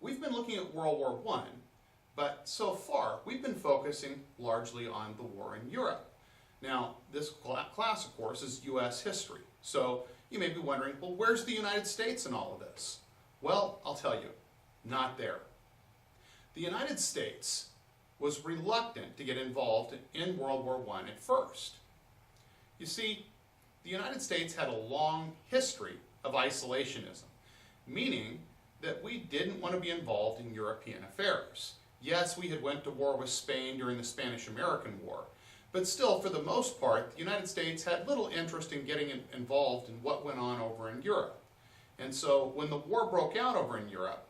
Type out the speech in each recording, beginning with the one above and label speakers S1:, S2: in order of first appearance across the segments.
S1: We've been looking at World War I, but so far we've been focusing largely on the war in Europe. Now, this class, of course, is U.S. history. So you may be wondering, well, where's the United States in all of this? Well, I'll tell you, not there. The United States was reluctant to get involved in World War I at first. You see, the United States had a long history of isolationism, meaning that we didn't want to be involved in European affairs. Yes, we had went to war with Spain during the Spanish-American War, but still, for the most part, the United States had little interest in getting involved in what went on over in Europe. And so when the war broke out over in Europe,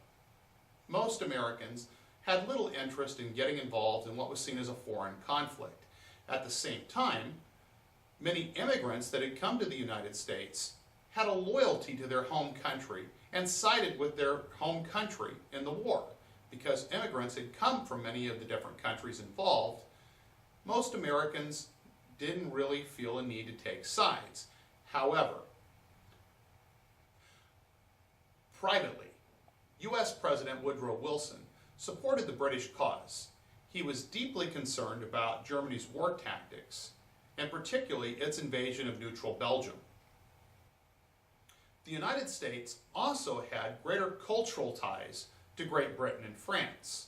S1: most Americans had little interest in getting involved in what was seen as a foreign conflict. At the same time, many immigrants that had come to the United States had a loyalty to their home country and sided with their home country in the war. Because immigrants had come from many of the different countries involved, most Americans didn't really feel a need to take sides. However, privately, U.S. President Woodrow Wilson supported the British cause. He was deeply concerned about Germany's war tactics, and particularly its invasion of neutral Belgium. The United States also had greater cultural ties to Great Britain and France.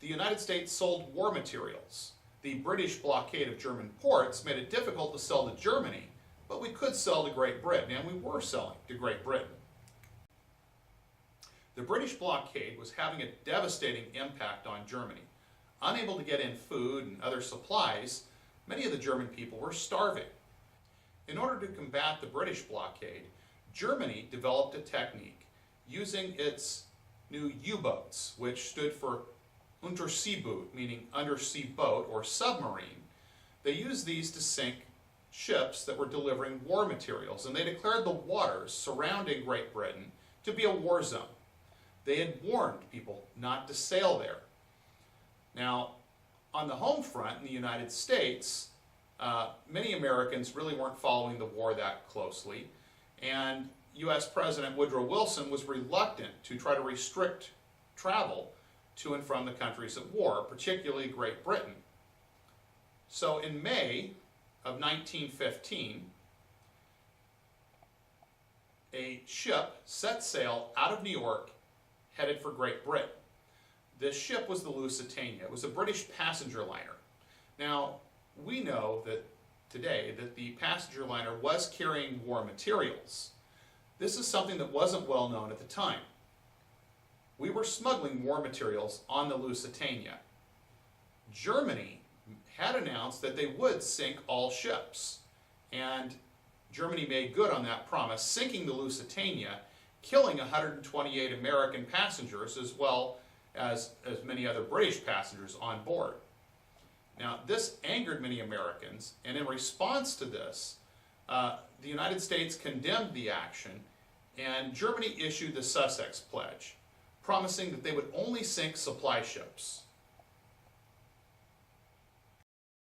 S1: The United States sold war materials. The British blockade of German ports made it difficult to sell to Germany, but we could sell to Great Britain, and we were selling to Great Britain. The British blockade was having a devastating impact on Germany. Unable to get in food and other supplies, many of the German people were starving. In order to combat the British blockade, Germany developed a technique using its new U-boats, which stood for Unterseeboot, meaning undersea boat or submarine. They used these to sink ships that were delivering war materials, and they declared the waters surrounding Great Britain to be a war zone. They had warned people not to sail there. Now, on the home front in the United States, many Americans really weren't following the war that closely, and U.S. President Woodrow Wilson was reluctant to try to restrict travel to and from the countries at war, particularly Great Britain. So in May of 1915, a ship set sail out of New York headed for Great Britain. This ship was the Lusitania. It was a British passenger liner. Now, we know that today that the passenger liner was carrying war materials. This is something that wasn't well known at the time. We were smuggling war materials on the Lusitania. Germany had announced that they would sink all ships, and Germany made good on that promise, sinking the Lusitania, killing 128 American passengers as well as many other British passengers on board. Now, this angered many Americans, and in response to this, the United States condemned the action, and Germany issued the Sussex Pledge, promising that they would only sink supply ships.